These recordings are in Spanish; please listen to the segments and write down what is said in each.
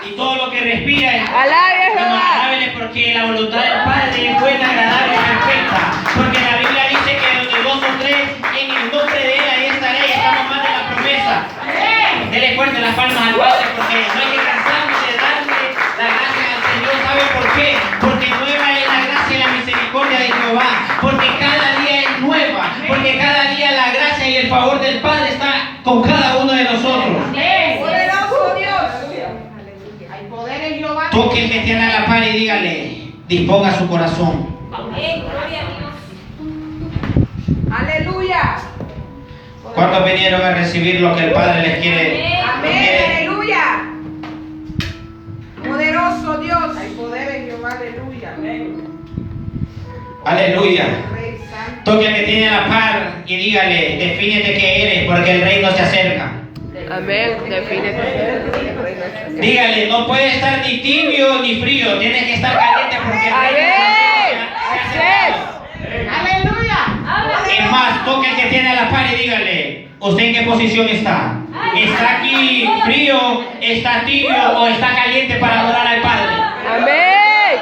Y todo lo que respira es Alabe, Jehová. alábele, porque la voluntad del Padre es buena, agradable y perfecta. Porque la Biblia dice que donde dos o tres en el nombre de Él, ahí estaré, y estamos más de la promesa. Dele fuerte las palmas al Padre, porque no hay que cansarnos de darle la gracia al Señor. ¿Sabe por qué? Porque nueva es la gracia y la misericordia de Jehová. Porque cada día es nueva. Porque cada día la gracia y el favor del Padre está con cada uno de nosotros. Poderoso Dios. Hay poder en Jehová. Toque el que tiene a la par y dígale, disponga su corazón. Amén, gloria a Dios. Aleluya. ¿Cuántos vinieron a recibir lo que el Padre les quiere? Amén, aleluya. Poderoso Dios. Hay poder en Jehová, aleluya. Aleluya. Rey Santo. Toque al que tiene a la par y dígale, defínete qué eres, porque el reino se acerca. Amén. Defínete. Dígale, no puede estar ni tibio ni frío, tienes que estar caliente porque el reino se acerca. Aleluya. Es más, toque al que tiene a la par y dígale, ¿usted en qué posición está? ¿Está aquí frío, está tibio o está caliente para adorar al Padre? Amén.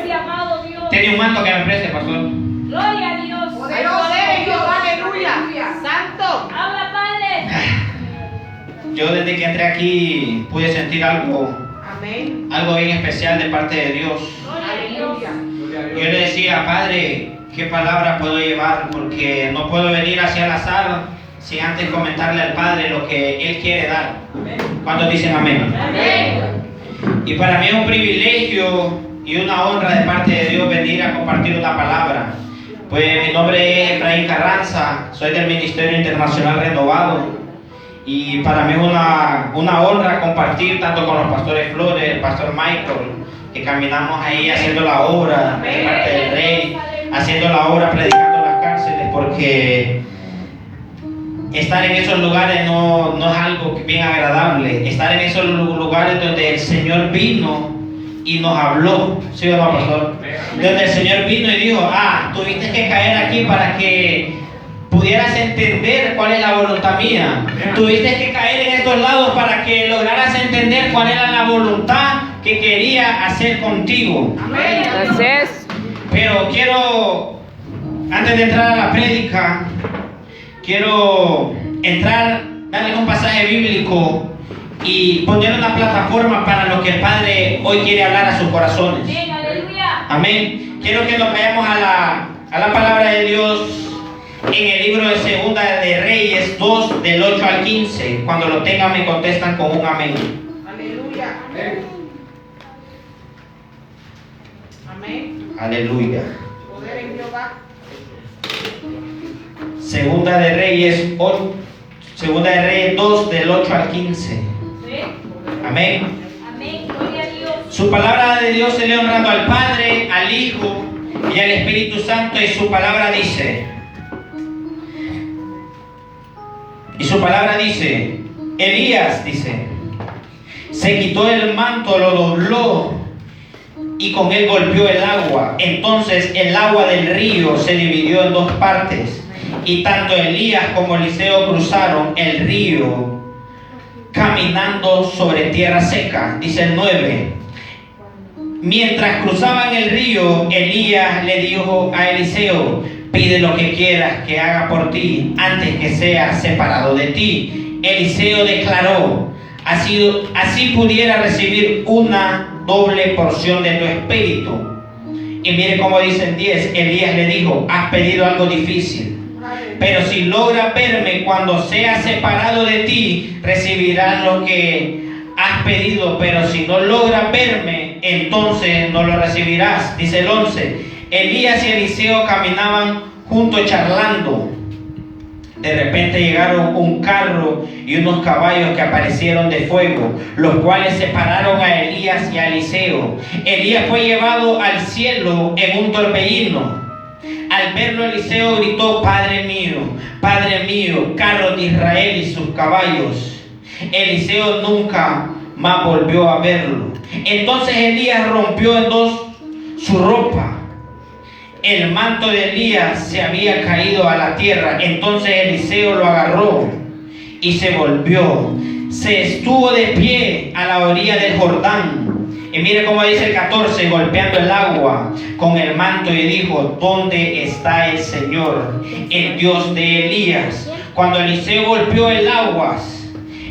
Ese amado Dios. Tiene un manto que me preste, pastor. Gloria a Dios. Hay poder en Jehová, aleluya. Santo. Habla, Padre. Yo desde que entré aquí pude sentir algo Amén. bien especial de parte de Dios. Gloria a Dios. Yo le decía, Padre, ¿qué palabra puedo llevar? Porque no puedo venir hacia el azar sin antes comentarle al Padre lo que Él quiere dar. ¿Cuántos dicen amén? Amén. Y para mí es un privilegio y una honra de parte de Dios venir a compartir una palabra. Pues mi nombre es Efraín Carranza, soy del Ministerio Internacional Renovado. Y para mí es una honra compartir tanto con los pastores Flores, el pastor Michael, que caminamos ahí haciendo la obra de parte del Rey, haciendo la obra predicando en las cárceles, porque estar en esos lugares no es algo bien agradable. Estar en esos lugares donde el Señor vino y nos habló, ¿sí o no, pastor? Donde el Señor vino y dijo, tuviste que caer aquí para que pudieras entender cuál es la voluntad mía. Tuviste que caer en estos lados para que lograras entender cuál era la voluntad que quería hacer contigo. Amén. Gracias. Pero quiero, antes de entrar a la prédica, quiero darles un pasaje bíblico y poner una plataforma para lo que el Padre hoy quiere hablar a sus corazones. Amén, aleluya. Amén. Quiero que nos vayamos a la palabra de Dios en el libro de Segunda de Reyes 2, del 8 al 15. Cuando lo tengan me contestan con un amén. Aleluya. Amén. Aleluya. Poder en Jehová. Segunda de Reyes 2, del 8 al 15. Amén. Amén, gloria a Dios. Su palabra de Dios se le honrando al Padre, al Hijo y al Espíritu Santo, y su palabra dice, Elías dice, se quitó el manto, lo dobló y con él golpeó el agua. Entonces el agua del río se dividió en dos partes, y tanto Elías como Eliseo cruzaron el río caminando sobre tierra seca. Dice el 9. Mientras cruzaban el río, Elías le dijo a Eliseo, pide lo que quieras que haga por ti antes que sea separado de ti. Eliseo declaró, así pudiera recibir una doble porción de tu espíritu. Y mire cómo dice el 10, Elías le dijo, has pedido algo difícil, pero si logras verme cuando sea separado de ti, recibirás lo que has pedido, pero si no logras verme, entonces no lo recibirás. Dice el 11, Elías y Eliseo caminaban juntos charlando. De repente llegaron un carro y unos caballos que aparecieron de fuego, los cuales separaron a Elías y a Eliseo. Elías fue llevado al cielo en un torbellino. Al verlo, Eliseo gritó, Padre mío, carros de Israel y sus caballos. Eliseo nunca más volvió a verlo. Entonces Elías rompió en dos su ropa. El manto de Elías se había caído a la tierra. Entonces Eliseo lo agarró y se volvió. se estuvo de pie a la orilla del Jordán. Y mire cómo dice el 14, golpeando el agua con el manto y dijo: ¿dónde está el Señor, el Dios de Elías? Cuando Eliseo golpeó el agua,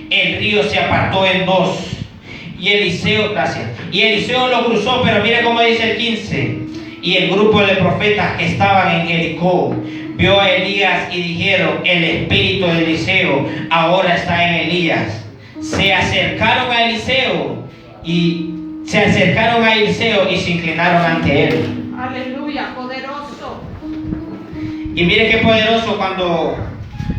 el río se apartó en dos. Y Eliseo lo cruzó, pero mire cómo dice el 15. Y el grupo de profetas que estaban en Jericó vio a Elías y dijeron: el espíritu de Eliseo ahora está en Elías. Se acercaron a Eliseo y se inclinaron ante él. Aleluya, poderoso. Y mire qué poderoso cuando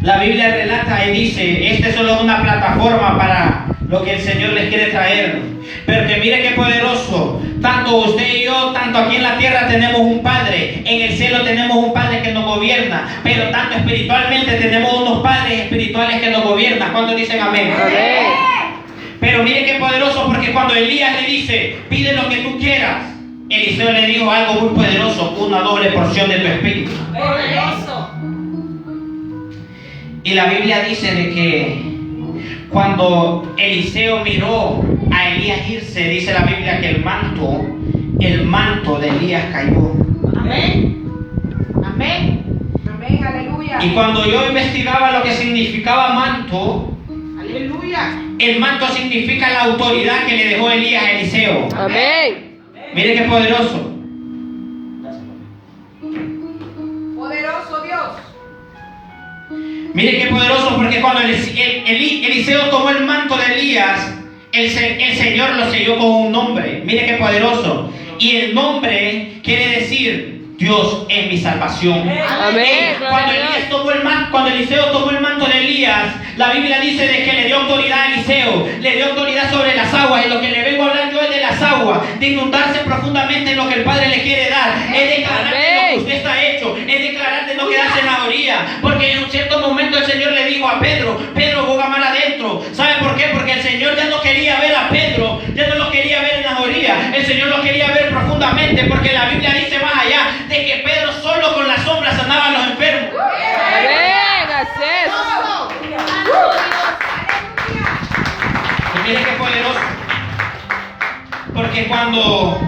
la Biblia relata y dice: este solo es una plataforma para lo que el Señor les quiere traer. Pero que mire qué poderoso, tanto usted y yo, tanto aquí en la tierra tenemos un Padre, en el cielo tenemos un Padre que nos gobierna, pero tanto espiritualmente tenemos unos padres espirituales que nos gobiernan. ¿Cuántos dicen amén? Amén. Pero mire qué poderoso, porque cuando Elías le dice: pide lo que tú quieras, Eliseo le dijo algo muy poderoso: una doble porción de tu espíritu. Poderoso. Y la Biblia dice de que cuando Eliseo miró a Elías irse, dice la Biblia que el manto de Elías cayó. Amén. Amén. Amén, aleluya. Y cuando yo investigaba lo que significaba manto, Aleluya. el manto significa la autoridad que le dejó Elías a Eliseo. Amén. Mire qué poderoso. Poderoso Dios. Mire qué poderoso, porque cuando Eliseo tomó el manto de Elías, el Señor lo selló con un nombre. Mire qué poderoso. Y el nombre quiere decir: Dios es mi salvación. Amén. Cuando Eliseo tomó el manto de Elías, la Biblia dice de que le dio autoridad a Eliseo, le dio autoridad sobre las aguas. Y lo que le vengo a hablar yo es de las aguas, de inundarse profundamente en lo que el Padre le quiere dar. Es declarar de lo que usted está hecho, es declarar de no quedarse en la orilla. Porque en un cierto momento el Señor le dijo a Pedro: Pedro, boga mar adentro. ¿Sabe por qué? Porque el Señor ya no quería ver a Pedro, ya no lo quería ver en las orillas, el Señor lo quería ver profundamente, porque la Biblia dice más allá de que Pedro solo con las sombras sanaba a los enfermos. Amén. Así es. Y mire qué poderoso, porque cuando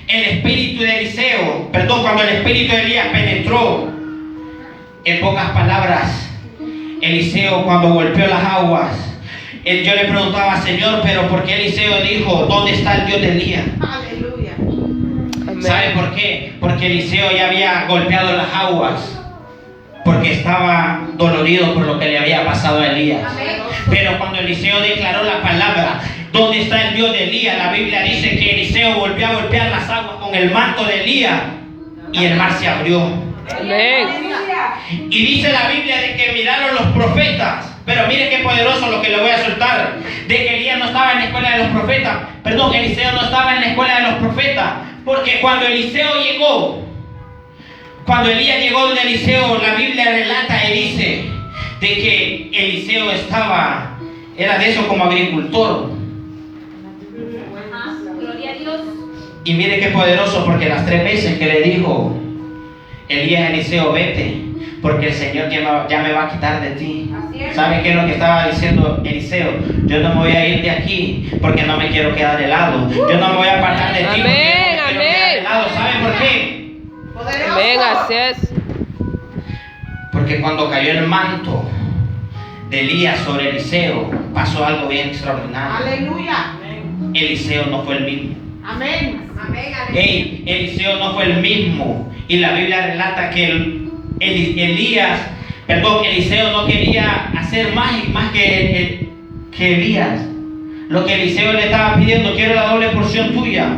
el espíritu de Elías penetró, en pocas palabras, Eliseo cuando golpeó las aguas, yo le preguntaba: Señor, pero ¿por qué Eliseo dijo: ¿dónde está el Dios de Elías? Aleluya. Amén. ¿Sabe por qué? Porque Eliseo ya había golpeado las aguas, porque estaba dolorido por lo que le había pasado a Elías. Amén. Pero cuando Eliseo declaró la palabra: ¿dónde está el Dios de Elías?, la Biblia dice que Eliseo volvió a golpear las aguas con el manto de Elías y el mar se abrió. Amén. Aleluya. Y dice la Biblia de que miraron los profetas. Pero mire qué poderoso lo que le voy a soltar, de que Elías no estaba en la escuela de los profetas. Perdón, Eliseo no estaba en la escuela de los profetas, porque cuando Elías llegó donde Eliseo, la Biblia relata y dice de que Eliseo era de eso como agricultor. Ajá. Gloria a Dios. Y mire qué poderoso, porque las 3 veces que le dijo Elías a Eliseo: vete, porque el Señor ya me va a quitar de ti. Así es. ¿Sabe qué es lo que estaba diciendo Eliseo? Yo no me voy a ir de aquí porque no me quiero quedar de lado. Yo no me voy a apartar de ti porque no me Amén, quiero quedar de lado. amén. ¿Sabe por qué? Poderoso. Amén. Así es. Porque cuando cayó el manto de Elías sobre Eliseo, pasó algo bien extraordinario. Aleluya. Eliseo no fue el mismo. Amén. Amén. Aleluya. Eliseo no fue el mismo. Y la Biblia relata que Eliseo no quería hacer más que Elías. Lo que Eliseo le estaba pidiendo: quiero la doble porción tuya,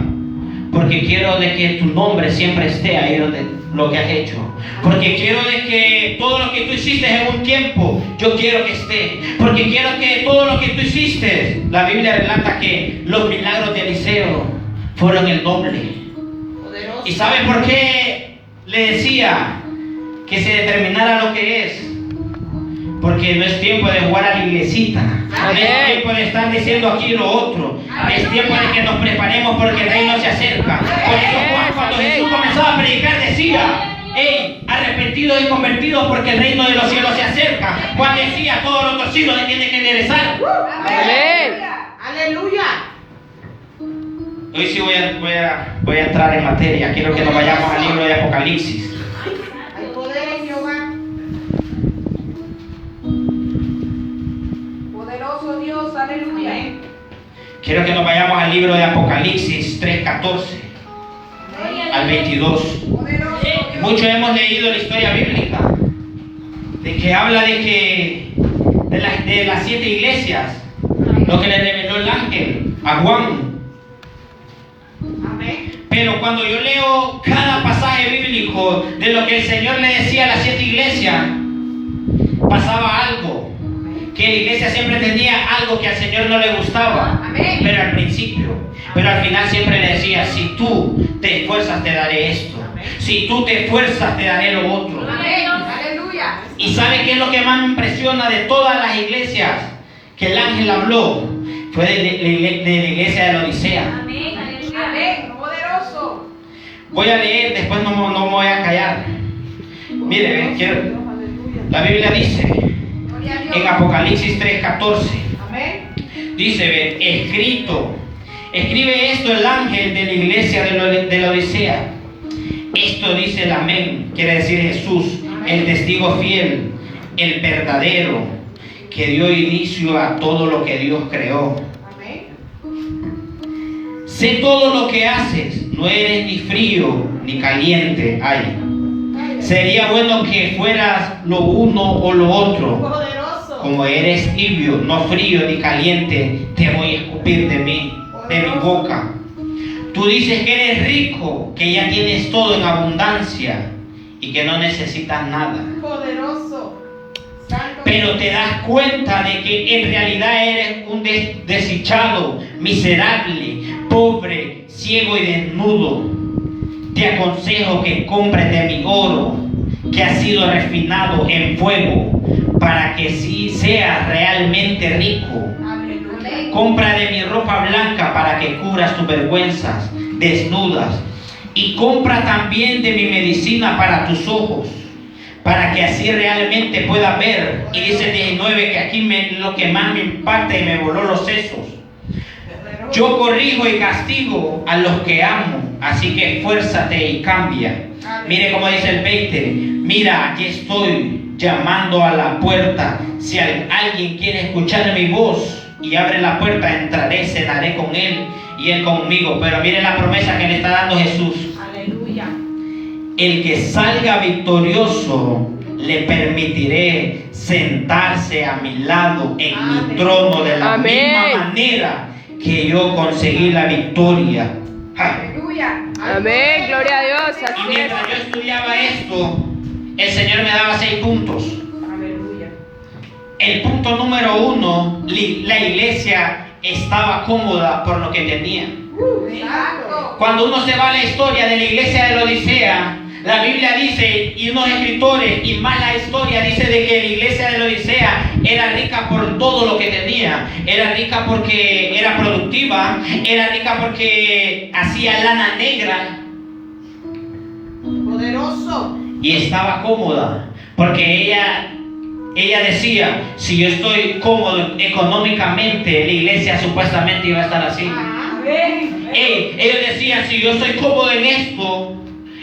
porque quiero de que tu nombre siempre esté ahí donde lo que has hecho. Porque quiero de que todo lo que tú hiciste en un tiempo, yo quiero que esté. Porque quiero que todo lo que tú hiciste, la Biblia relata que los milagros de Eliseo fueron el doble. Poderoso. ¿Y sabe por qué le decía que se determinara lo que es? Porque no es tiempo de jugar a la iglesita. No es tiempo de estar diciendo aquí lo otro. Es tiempo de que nos preparemos porque el reino se acerca. Por eso Juan, cuando Jesús comenzaba a predicar, decía: Arrepentidos y convertidos porque el reino de los cielos se acerca. Juan decía, todo lo torcido le tiene que enderezar. Amén. Aleluya. Hoy sí voy a entrar en materia. Quiero que nos vayamos al libro de Apocalipsis. Hay poder en Jehová. Poderoso Dios, aleluya. Quiero que nos vayamos al libro de Apocalipsis 3:14 al 22. Poderoso Dios. Muchos hemos leído la historia bíblica de que habla de las 7 iglesias, lo que le reveló el ángel a Juan. Amén. Pero cuando yo leo cada pasaje bíblico de lo que el Señor le decía a las 7 iglesias, pasaba algo. Que la iglesia siempre tenía algo que al Señor no le gustaba. Amén. Pero al principio. Pero al final siempre le decía, si tú te esfuerzas te daré esto. Si tú te esfuerzas te daré lo otro. Amén. Aleluya. ¿Y sabe qué es lo que más me impresiona de todas las iglesias que el ángel habló? Fue de la iglesia de la Odisea. Amén. Aleluya. Amén. Poderoso. Voy a leer, después no me voy a callar. Mire, la Biblia dice Gloria a Dios. en Apocalipsis 3:14, Amén. dice, escribe esto el ángel de la iglesia de la Odisea. Esto dice el amén, quiere decir Jesús, el testigo fiel, el verdadero, que dio inicio a todo lo que Dios creó. Amén. Sé todo lo que haces, no eres ni frío ni caliente. Ay, sería bueno que fueras lo uno o lo otro. Poderoso. Como eres tibio, no frío ni caliente, te voy a escupir de mi boca. Tú dices que eres rico, que ya tienes todo en abundancia y que no necesitas nada. Poderoso. Santo. Pero te das cuenta de que en realidad eres un desdichado, miserable, pobre, ciego y desnudo. Te aconsejo que compres de mi oro, que ha sido refinado en fuego, para que sí seas realmente rico. Aleluya. Compra de mi ropa blanca para que cubras tus vergüenzas desnudas. Y compra también de mi medicina para tus ojos, para que así realmente puedas ver. Y dice el 19 que aquí lo que más me impacta y me voló los sesos. Yo corrijo y castigo a los que amo, así que esfuérzate y cambia. Mire cómo dice el 20. Mira, aquí estoy llamando a la puerta. Si alguien quiere escuchar mi voz y abre la puerta, entraré, cenaré con él y él conmigo. Pero mire la promesa que le está dando Jesús. Aleluya. El que salga victorioso, le permitiré sentarse a mi lado en mi trono de la Amén. misma manera que yo conseguí la victoria. Ja. Aleluya. Amén. Gloria a Dios. Y Así es. mientras yo estudiaba esto, el Señor me daba 6 puntos. Aleluya. El punto número 1, la iglesia estaba cómoda por lo que tenía. Santo. Cuando uno se va a la historia de la iglesia de la Odisea, la Biblia dice, y unos escritores, y más la historia dice de que la iglesia de la Odisea era rica por todo lo que tenía. Era rica porque era productiva, era rica porque hacía lana negra Poderoso. y estaba cómoda. Porque ella decía, si yo estoy cómodo económicamente, la iglesia supuestamente iba a estar así. Amén. Ellos decían, si yo estoy cómodo en esto,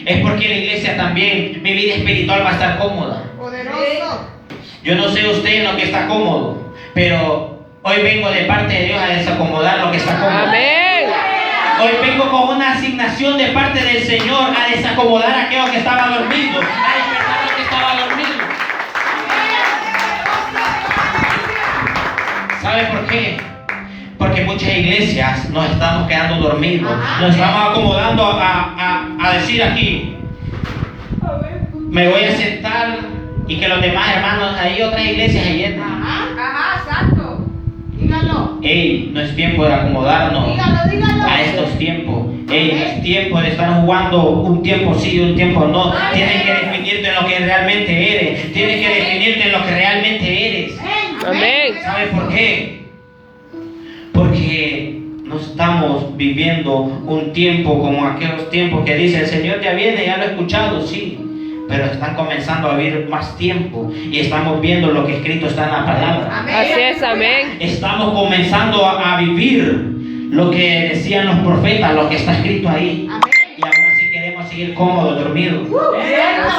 es porque la iglesia también, mi vida espiritual va a estar cómoda. Poderoso. Yo no sé usted en lo que está cómodo, pero hoy vengo de parte de Dios a desacomodar lo que está cómodo. Amén. Hoy vengo con una asignación de parte del Señor a desacomodar a aquello que estaba dormido, a despertar a lo que estaba dormido. ¿Sabe por qué? Porque muchas iglesias nos estamos quedando dormidos, nos estamos acomodando a decir aquí, me voy a sentar y que los demás hermanos, ahí otras iglesias se llenan. Ajá, santo. Dígalo. Ey, no es tiempo de acomodarnos Dígalo. a estos tiempos. Ey, no es tiempo de estar jugando un tiempo sí y un tiempo no. Tienes que definirte en lo que realmente eres. Tienes que definirte en lo que realmente eres. Amén. ¿Sabes por qué? Porque no estamos viviendo un tiempo como aquellos tiempos que dice el Señor ya viene, ya lo he escuchado, sí. pero están comenzando a vivir más tiempo y estamos viendo lo que escrito está en la palabra. Amén. Así es, amén. Estamos comenzando a vivir lo que decían los profetas, lo que está escrito ahí. Amén. Y aún así queremos seguir cómodos, dormidos.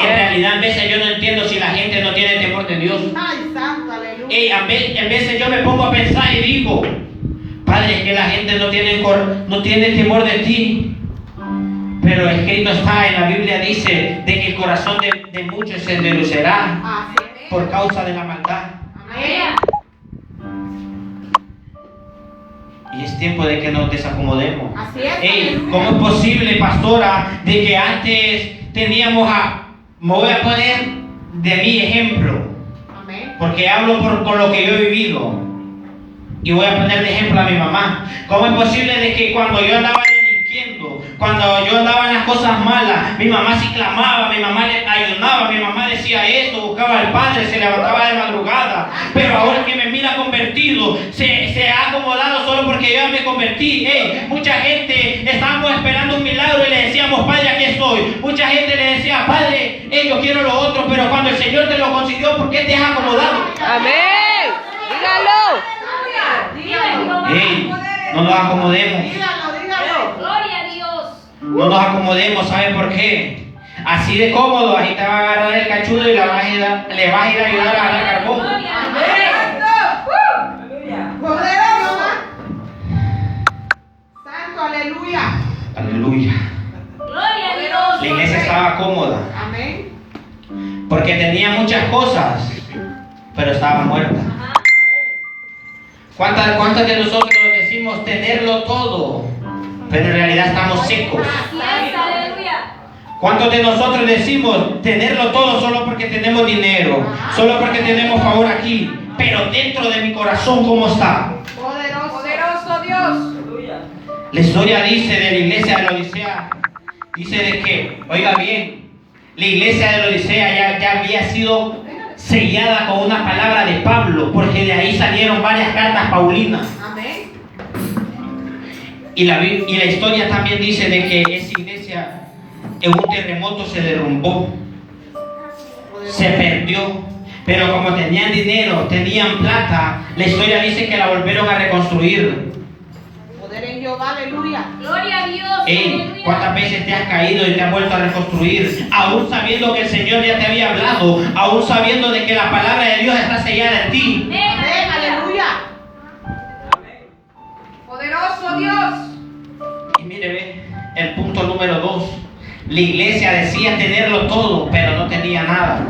En realidad, en veces yo no entiendo si la gente no tiene temor de Dios. Ay, santo, aleluya. En veces yo me pongo a pensar y digo, Padre, es que la gente no tiene temor de ti. Pero escrito está en la Biblia, dice de que el corazón de muchos se endurecerá Así es. por causa de la maldad. Amén. Y es tiempo de que nos desacomodemos. Así es. Ey, Aleluya. ¿cómo es posible, pastora, de que antes teníamos me voy a poner de mi ejemplo, Amén. porque hablo por lo que yo he vivido, y voy a poner de ejemplo a mi mamá? ¿Cómo es posible de que cuando yo andaba delinquiendo, cuando yo andaba en las cosas malas, mi mamá sí clamaba, mi mamá le ayunaba, mi mamá decía esto, buscaba al Padre, se levantaba de madrugada? Pero ahora que me mira convertido, se ha acomodado solo porque yo ya me convertí. Mucha gente estábamos esperando un milagro y le decíamos, Padre, aquí estoy. Mucha gente le decía, Padre, yo quiero lo otro, pero cuando el Señor te lo consiguió, ¿por qué te has acomodado? Amén. Dígalo. Ey, no nos acomodemos. Dígalo, dígalo. Gloria a Dios. No nos acomodemos, ¿sabe por qué? Así de cómodo, ahí te va a agarrar el cachudo y le vas a ir a ayudar a agarrar carbón. Gloria a Dios. Poderoso. Santo, aleluya. Aleluya. Gloria a La Dios. iglesia estaba cómoda Amén. porque tenía muchas cosas, pero estaba muerta. Ajá. ¿Cuántas de nosotros decimos tenerlo todo, pero en realidad estamos secos? Así es, aleluya. ¿Cuántos de nosotros decimos tenerlo todo solo porque tenemos dinero, solo porque tenemos favor aquí, pero dentro de mi corazón cómo está? Poderoso. Poderoso Dios. La historia dice de la iglesia de la Odisea, dice de que, oiga bien, la iglesia de la Odisea ya había sido sellada con una palabra de Pablo, porque de ahí salieron varias cartas paulinas. Amén. Y la historia también dice de que esa iglesia en un terremoto se derrumbó, se perdió, pero como tenían dinero, tenían plata, la historia dice que la volvieron a reconstruir. Poder en Jehová, aleluya. Gloria a Dios. Ey, ¿cuántas veces te has caído y te has vuelto a reconstruir? Aún sabiendo que el Señor ya te había hablado, aún sabiendo de que la palabra de Dios está sellada en ti. Amén, aleluya. Poderoso Dios. Y mire, ve, el punto número 2. La iglesia decía tenerlo todo, pero no tenía nada.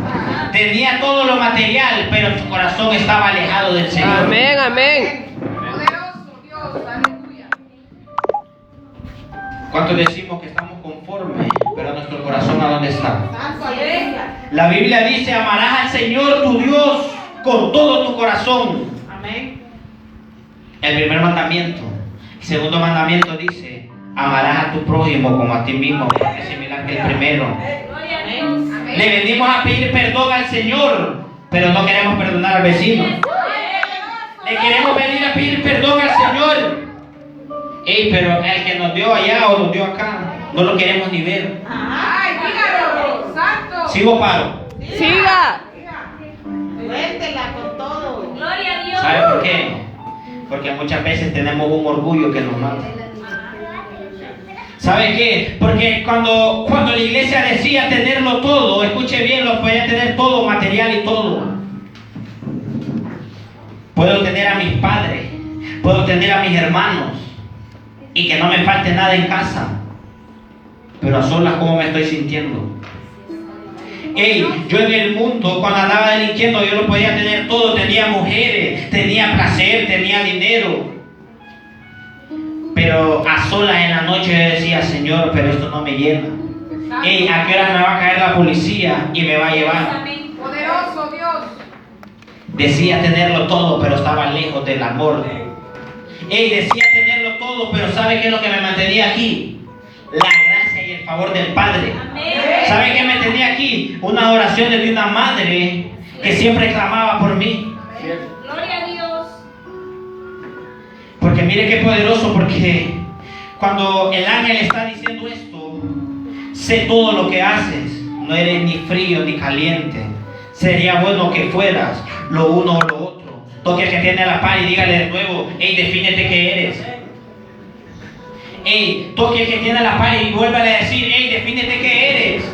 Tenía todo lo material, pero su corazón estaba alejado del Señor. Amén, amén. Poderoso Dios, aleluya. ¿Cuántos decimos que estamos conformes, pero nuestro corazón a dónde está? Santo, aleluya. La Biblia dice, amarás al Señor tu Dios con todo tu corazón. Amén. El primer mandamiento. El segundo mandamiento dice, amarás a tu prójimo como a ti mismo, porque es similar que el primero. Gloria a Dios. Amén. Le venimos a pedir perdón al Señor, pero no queremos perdonar al vecino. Le queremos venir a pedir perdón al Señor. Pero el que nos dio allá o nos dio acá, no lo queremos ni ver. Ay, dígalo. Santo. ¿Sigo paro? Siga. Cuéntela con todo. Gloria a Dios. ¿Sabe por qué? Porque muchas veces tenemos un orgullo que nos mata. ¿Sabe qué? Porque cuando la iglesia decía tenerlo todo, escuche bien, lo podía tener todo, material y todo. Puedo tener a mis padres, puedo tener a mis hermanos y que no me falte nada en casa, pero a solas, ¿cómo me estoy sintiendo? Yo en el mundo, cuando andaba delinquiendo, yo lo podía tener todo, tenía mujeres, tenía placer, tenía dinero. Pero a solas en la noche yo decía, Señor, pero esto no me llena. ¿A qué hora me va a caer la policía y me va a llevar? Amén. Poderoso Dios. Decía tenerlo todo, pero estaba lejos del amor. Decía tenerlo todo, pero ¿sabe qué es lo que me mantenía aquí? La gracia y el favor del Padre. Amén. ¿Sabe qué me tenía aquí? Unas oraciones de una madre que siempre clamaba por mí. Gloria a Dios. Porque mire qué poderoso, porque cuando el ángel está diciendo esto, sé todo lo que haces. no eres ni frío ni caliente. Sería bueno que fueras lo uno o lo otro. Toque al que tiene a la par y dígale de nuevo, hey, defínete qué eres. Hey, toque al que tiene a la par y vuélvale a decir, hey, defínete qué eres.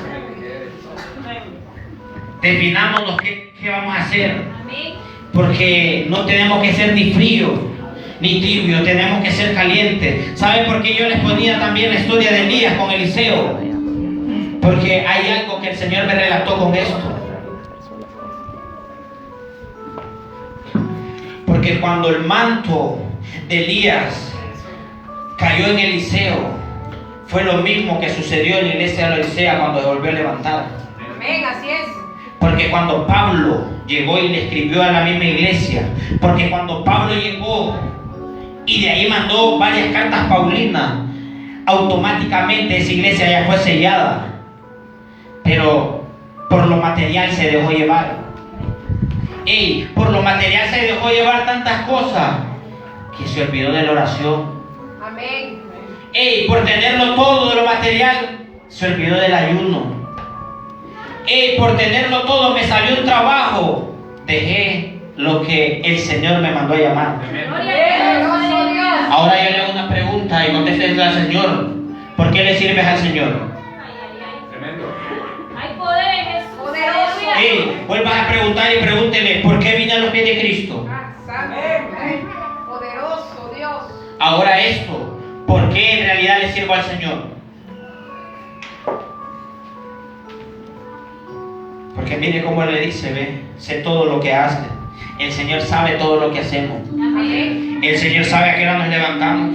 Definámonos qué vamos a hacer. Amén. Porque no tenemos que ser ni frío ni tibio, tenemos que ser calientes. ¿Saben por qué yo les ponía también la historia de Elías con Eliseo? Porque hay algo que el Señor me relató con esto. Porque cuando el manto de Elías cayó en Eliseo, fue lo mismo que sucedió en la iglesia de la Odisea cuando se volvió a levantar. Amén, así es. Porque cuando Pablo llegó y le escribió a la misma iglesia, porque cuando Pablo llegó y de ahí mandó varias cartas paulinas, automáticamente esa iglesia ya fue sellada. Pero por lo material se dejó llevar. Por lo material se dejó llevar tantas cosas que se olvidó de la oración. Amén. Por tenerlo todo de lo material se olvidó del ayuno. Por tenerlo todo me salió un trabajo, dejé lo que el Señor me mandó a llamar. Gloria a Dios. Aleluya. Ahora yo le hago una pregunta y contéstele al Señor. ¿Por qué le sirves al Señor? Ay, ay, ay. Tremendo. Hay poder en Jesús. Poderoso. Aleluya. Vuelvas a preguntar y pregúntele, ¿por qué vine a los pies de Cristo? Ah, santo. Poderoso Dios. Ahora esto, ¿por qué en realidad le sirvo al Señor? Porque mire cómo le dice, ve, sé todo lo que hace. El Señor sabe todo lo que hacemos. Amén. El Señor sabe a qué hora nos levantamos.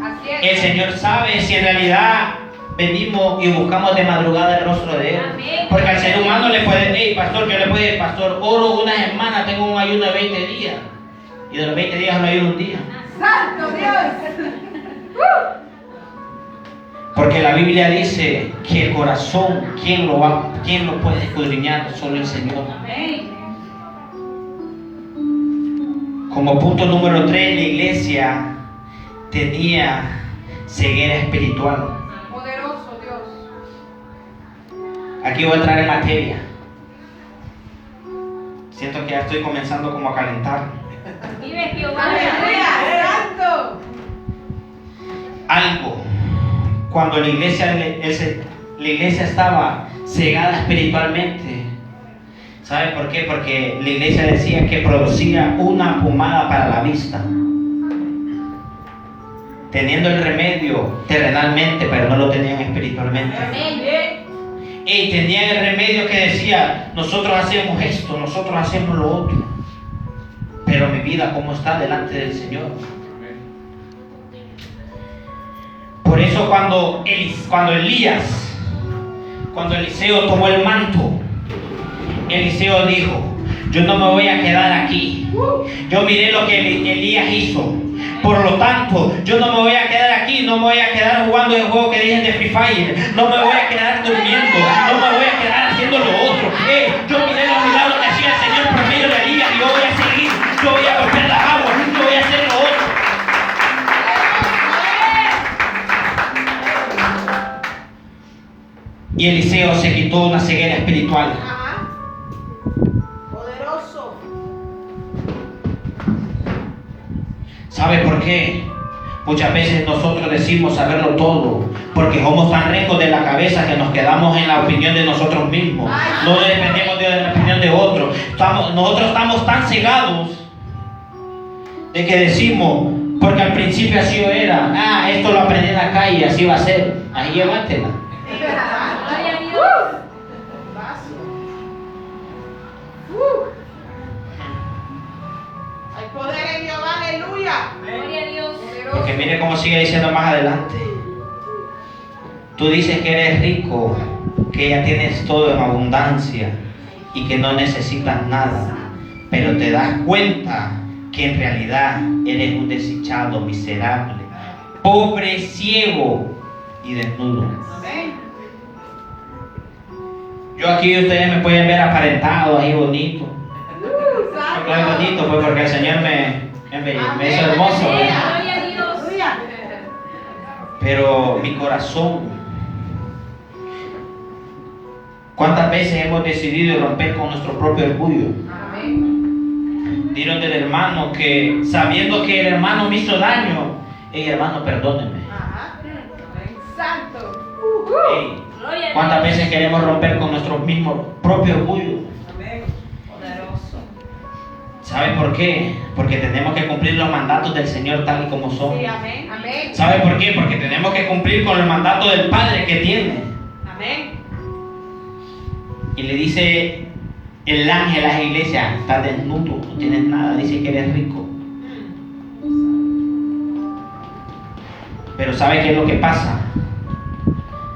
Así El es. Señor sabe si en realidad venimos y buscamos de madrugada el rostro de Él. Amén. Porque al ser humano le puede, hey pastor, yo le puedo decir, pastor, oro una semana, tengo un ayuno de 20 días. Y de los 20 días solo ayuno un día. Santo Dios. Porque la Biblia dice que el corazón, ¿quién lo puede escudriñar? Solo el Señor. Amén. Como punto número 3, la iglesia tenía ceguera espiritual. Poderoso Dios. Aquí voy a entrar en materia. Siento que ya estoy comenzando como a calentar. Vive Jehová. Aleluya. Santo. Algo. Cuando la iglesia estaba cegada espiritualmente. ¿Sabe por qué? Porque la iglesia decía que producía una pomada para la vista. Teniendo el remedio terrenalmente, pero no lo tenían espiritualmente. Amén. Y tenían el remedio que decía, nosotros hacemos esto, nosotros hacemos lo otro. Pero mi vida, ¿cómo está delante del Señor? Por eso cuando Eliseo tomó el manto, Eliseo dijo, yo no me voy a quedar aquí. Yo miré lo que Elías hizo. Por lo tanto, yo no me voy a quedar aquí, no me voy a quedar jugando el juego que dicen de Free Fire, no me voy a quedar durmiendo, no me voy a quedar haciendo lo otro. Yo miré los milagros que hacía el Señor por medio de Elías y yo voy a seguir, yo voy a golpear las aguas, yo voy a hacer lo otro. Y Eliseo se quitó una ceguera espiritual. Ajá. Poderoso. ¿Sabe por qué? Muchas veces nosotros decimos saberlo todo, porque somos tan ricos de la cabeza que nos quedamos en la opinión de nosotros mismos. No dependemos de la opinión de otros. Nosotros estamos tan cegados de que decimos, porque al principio así era, esto lo aprendí en la calle, así va a ser. Ahí llévatela. Gloria a Dios. Hay poder en Jehová, aleluya. Gloria a Dios. Porque mire cómo sigue diciendo más adelante. Tú dices que eres rico, que ya tienes todo en abundancia y que no necesitas nada, pero te das cuenta que en realidad eres un desdichado, miserable, pobre, ciego y desnudo. Amén. Yo aquí ustedes me pueden ver aparentado, ahí bonito. Yo es bonito pues porque el Señor me hizo hermoso, Amén. ¿verdad? Gloria a Dios. Pero mi corazón, ¿Cuántas veces hemos decidido romper con nuestro propio orgullo? Amén. Dieron del hermano que, sabiendo que el hermano me hizo daño, hey hermano, perdóneme. Ajá. Santo. Hey, Gloria a ¿cuántas Dios. veces queremos romper con nuestro mismo propio orgullo? Amén. Poderoso. ¿Sabe por qué? Porque tenemos que cumplir los mandatos del Señor tal y como son. Sí, amén. Amén. ¿Sabe por qué? Porque tenemos que cumplir con el mandato del Padre que tiene. Amén. Y le dice el ángel a la iglesia: estás desnudo, no tienes nada, dice que eres rico. Pero ¿sabe qué es lo que pasa?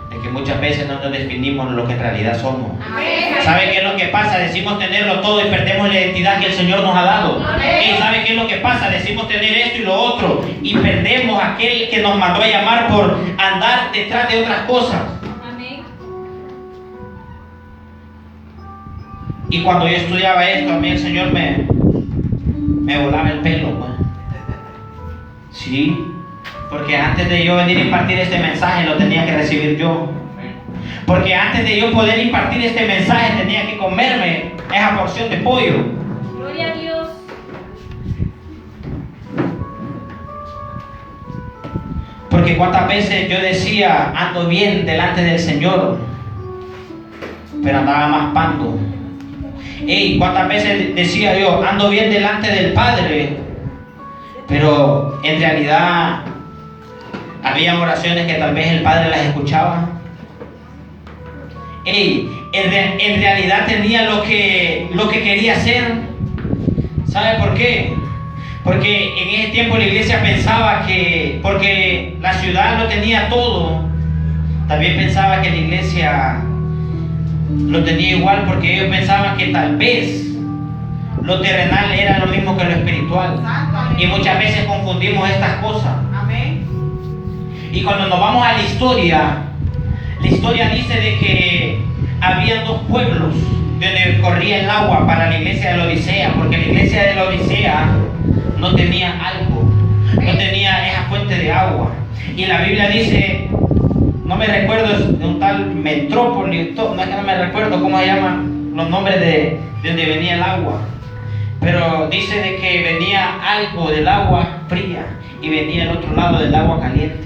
De que muchas veces no nos definimos lo que en realidad somos. Amén. ¿Sabe qué es lo que pasa? Decimos tenerlo todo y perdemos la identidad que el Señor nos ha dado. ¿Y sabe qué es lo que pasa? Decimos tener esto y lo otro y perdemos aquel que nos mandó a llamar por andar detrás de otras cosas. Amén. Y cuando yo estudiaba esto, a mí el Señor me volaba el pelo, pues. Sí, porque antes de yo venir a impartir este mensaje lo tenía que recibir yo. Porque antes de yo poder impartir este mensaje tenía que comerme esa porción de pollo. Gloria a Dios. Porque cuántas veces yo decía, ando bien delante del Señor, pero andaba más pando. Y cuántas veces decía yo, ando bien delante del Padre, pero en realidad había oraciones que tal vez el Padre las escuchaba. En realidad tenía lo que quería hacer. ¿Sabe por qué? Porque en ese tiempo la iglesia pensaba que, porque la ciudad lo tenía todo, también pensaba que la iglesia lo tenía igual, porque ellos pensaban que tal vez lo terrenal era lo mismo que lo espiritual. Y muchas veces confundimos estas cosas. Amén. Y cuando nos vamos a la historia dice de que había dos pueblos donde corría el agua para la iglesia de la Odisea, porque la iglesia de la Odisea no tenía algo, no tenía esa fuente de agua. Y la Biblia dice, no me recuerdo, de un tal Metrópoli, no es que no me recuerdo cómo se llaman los nombres de donde venía el agua, pero dice de que venía algo del agua fría y venía el otro lado del agua caliente.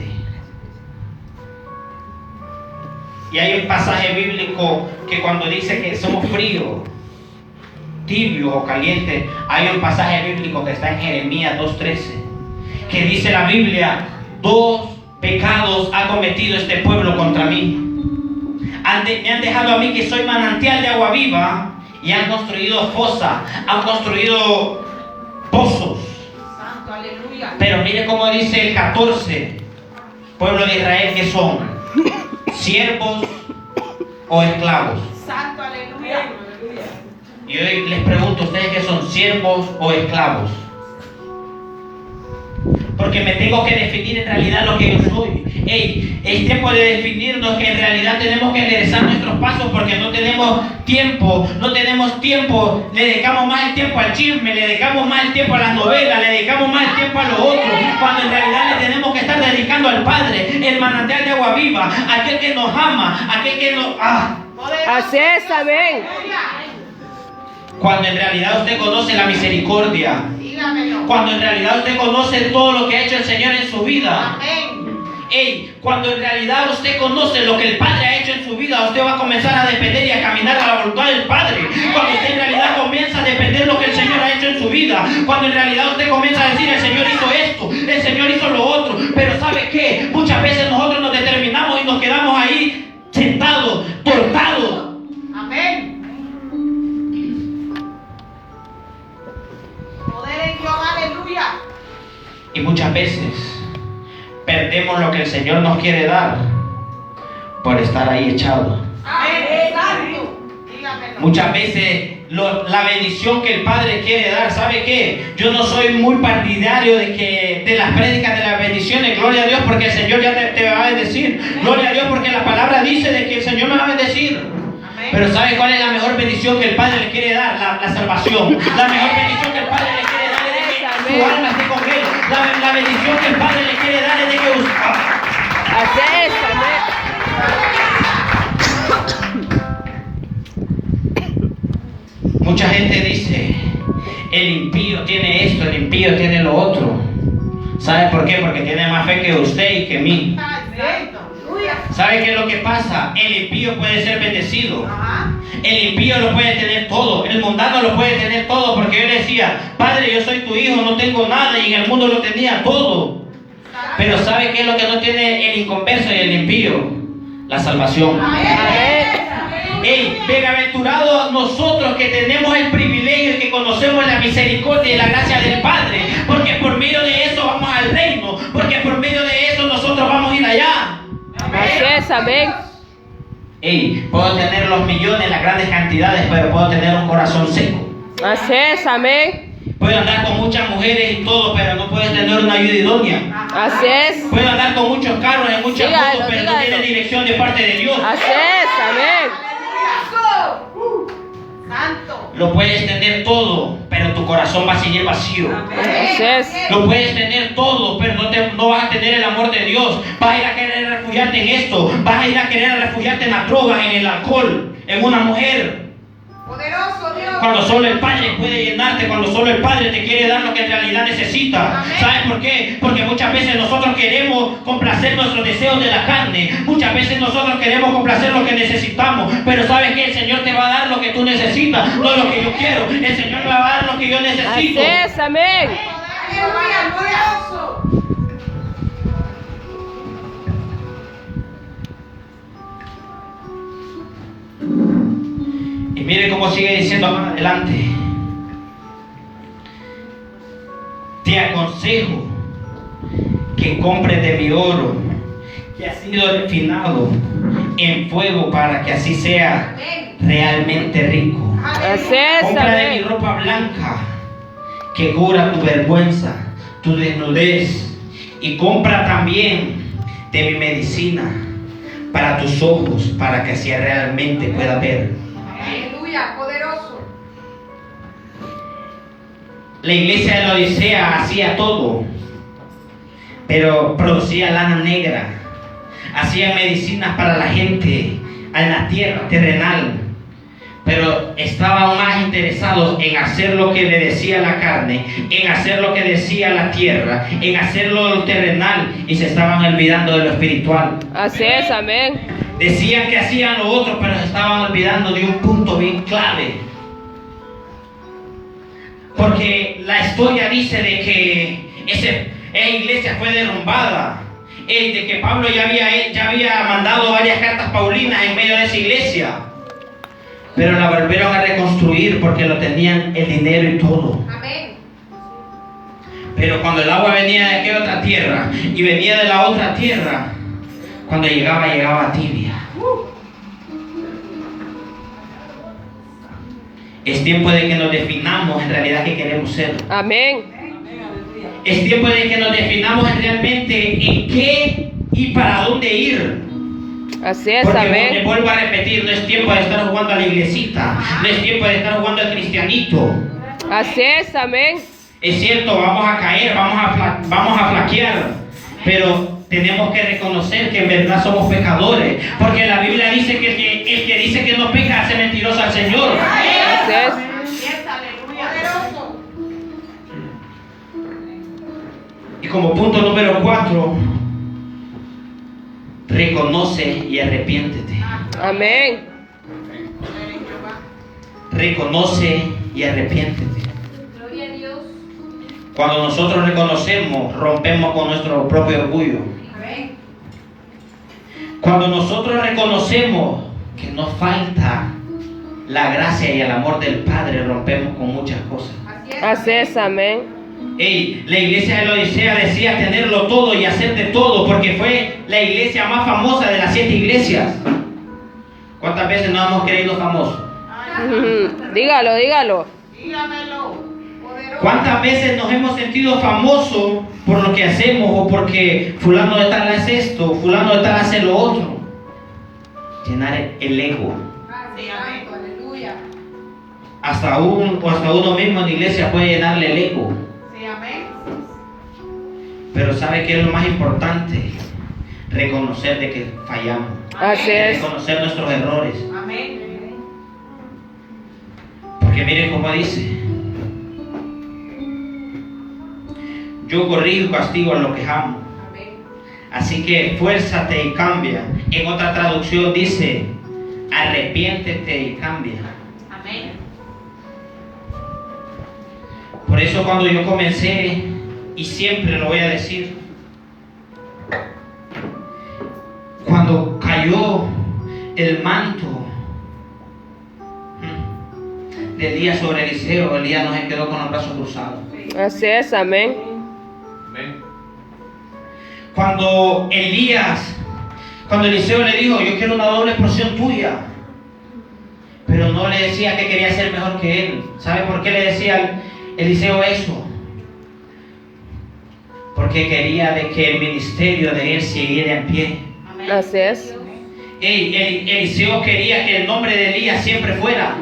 Y hay un pasaje bíblico que cuando dice que somos fríos, tibios o calientes, hay un pasaje bíblico que está en Jeremías 2:13, que dice la Biblia: dos pecados ha cometido este pueblo contra mí. Me han dejado a mí, que soy manantial de agua viva, y han construido fosas, han construido pozos. Santo, aleluya. Pero mire cómo dice el 14, pueblo de Israel, que son siervos o esclavos. Santo, aleluya. Y hoy les pregunto a ustedes, que son siervos o esclavos. Porque me tengo que definir en realidad lo que yo soy. Es tiempo de definirnos, que en realidad tenemos que enderezar nuestros pasos, porque no tenemos tiempo, le dedicamos más el tiempo al chisme, le dedicamos más el tiempo a las novelas, le dedicamos más el tiempo a lo otro, cuando en realidad le tenemos que estar dedicando al Padre, el manantial de agua viva, aquel que nos ama, aquel que nos... Así es, amén. Cuando en realidad usted conoce la misericordia, Dígamelo. cuando en realidad usted conoce todo lo que ha hecho el Señor en su vida, Amén. cuando en realidad usted conoce lo que el Padre ha hecho en su vida, usted va a comenzar a depender y a caminar a la voluntad del Padre. Cuando usted en realidad comienza a depender lo que el Señor ha hecho en su vida, cuando en realidad usted comienza a decir: el Señor hizo esto, el Señor hizo lo otro. Pero ¿sabe qué? Muchas veces nosotros nos determinamos y nos quedamos ahí sentados, tortados. Amén. Poder en Dios, aleluya. Y muchas veces perdemos lo que el Señor nos quiere dar por estar ahí echados. Amén. Santo. Dígamelo. Muchas veces la bendición que el Padre quiere dar, ¿sabe qué? Yo no soy muy partidario de las prédicas de las bendiciones, gloria a Dios, porque el Señor ya te va a bendecir. Gloria a Dios, porque la palabra dice de que el Señor me va a bendecir. Amén. Pero ¿sabe cuál es la mejor bendición que el Padre le quiere dar? La salvación. La mejor bendición que el Padre le quiere dar es de que su alma esté con Él. La bendición que el Padre le quiere dar es de que Así es, amén. gente dice, el impío tiene esto, el impío tiene lo otro. ¿Sabe por qué? Porque tiene más fe que usted y que mí. ¿Sabe qué es lo que pasa? El impío puede ser bendecido. El impío lo puede tener todo. El mundano lo puede tener todo. Porque yo decía, Padre, yo soy tu hijo, no tengo nada. Y en el mundo lo tenía todo. Pero ¿sabe qué es lo que no tiene el inconverso y el impío? La salvación. Hey, bienaventurados nosotros que tenemos el privilegio y que conocemos la misericordia y la gracia del Padre. Porque por medio de eso vamos al reino. Porque por medio de eso nosotros vamos a ir allá. Así es, amén. Hey, puedo tener los millones, las grandes cantidades, pero puedo tener un corazón seco. Así es, amén. Puedo andar con muchas mujeres y todo, pero no puedes tener una ayuda idónea. Así es. Puedo andar con muchos carros en muchas Dígalo, cosas, pero no dígalo. tiene dirección de parte de Dios. Así es, amén. Santo. Lo puedes tener todo, pero tu corazón va a seguir vacío. Así es. Lo puedes tener todo, pero no vas a tener el amor de Dios. Vas a ir a querer refugiarte en esto. Vas a ir a querer refugiarte en las drogas, en el alcohol, en una mujer. Poderoso Dios. Cuando solo el Padre puede llenarte, cuando solo el Padre te quiere dar lo que en realidad necesita. ¿Sabes por qué? Porque muchas veces nosotros queremos complacer nuestros deseos de la carne. Muchas veces nosotros queremos complacer lo que necesitamos. Pero ¿sabes qué? El Señor te va a dar lo que tú necesitas, no lo que yo quiero. El Señor me va a dar lo que yo Así necesito. es, amén. Aleluya, poderoso. Y mire cómo sigue diciendo más adelante. Te aconsejo que compres de mi oro, que ha sido refinado en fuego, para que así sea realmente rico. Así es, Compra de mi amén. ropa blanca, que cubra tu vergüenza, tu desnudez. Y compra también de mi medicina para tus ojos, para que así realmente puedas ver. Aleluya, poderoso. La iglesia de la Odisea hacía todo, pero producía lana negra, hacía medicinas para la gente en la tierra terrenal, pero estaban más interesados en hacer lo que le decía la carne, en hacer lo que decía la tierra, en hacerlo lo terrenal, y se estaban olvidando de lo espiritual. Así es, amén. Decían que hacían lo otro, pero se estaban olvidando de un punto bien clave. Porque la historia dice de que esa iglesia fue derrumbada. De que Pablo ya había mandado varias cartas paulinas en medio de esa iglesia. Pero la volvieron a reconstruir porque lo tenían el dinero y todo. Amén. Pero cuando el agua venía de aquella otra tierra y venía de la otra tierra, cuando llegaba tibia. Es tiempo de que nos definamos en realidad qué queremos ser. Amén. Es tiempo de que nos definamos realmente en qué y para dónde ir. Así es, Porque amén. vuelvo a repetir, no es tiempo de estar jugando a la iglesita, no es tiempo de estar jugando al cristianito. Así es, amén. Es cierto, vamos a caer, vamos a flaquear, pero tenemos que reconocer que en verdad somos pecadores, porque la Biblia dice que el que dice que no peca hace mentiroso al Señor. Así es. Aleluya, poderoso. Y como punto número 4, reconoce y arrepiéntete. Amén. Reconoce y arrepiéntete. Gloria a Dios. Cuando nosotros reconocemos, rompemos con nuestro propio orgullo. Amén. Cuando nosotros reconocemos que nos falta la gracia y el amor del Padre, rompemos con muchas cosas. Así es, amén. Hey, la iglesia de la Odisea decía tenerlo todo y hacer de todo, porque fue la iglesia más famosa de las 7 iglesias. ¿Cuántas veces nos hemos creído famosos? Dígalo, dígalo. Dígamelo. Poderoso. ¿Cuántas veces nos hemos sentido famosos por lo que hacemos, o porque fulano de tal hace esto, fulano de tal hace lo otro? Llenar el ego. Sí, amén. Aleluya. Hasta uno mismo en la iglesia puede llenarle el ego. Sí, amén. Pero ¿sabe qué es lo más importante? Reconocer de que fallamos. Así es. Reconocer nuestros errores. Amén. Porque Porque miren cómo dice: yo corrijo y castigo a los que amo. Así que esfuérzate y cambia. En otra traducción dice: arrepiéntete y cambia. Amén. Por eso cuando yo comencé, y siempre lo voy a decir, cuando cayó el manto de Elías sobre Eliseo, Elías no se quedó con los brazos cruzados. Así es, amén. Cuando Eliseo le dijo: yo quiero una doble porción tuya, pero no le decía que quería ser mejor que él. ¿Sabe por qué le decía Eliseo eso? Porque quería de que el ministerio de él siguiera en pie. Así es. Eliseo quería que el nombre de Elías siempre fuera.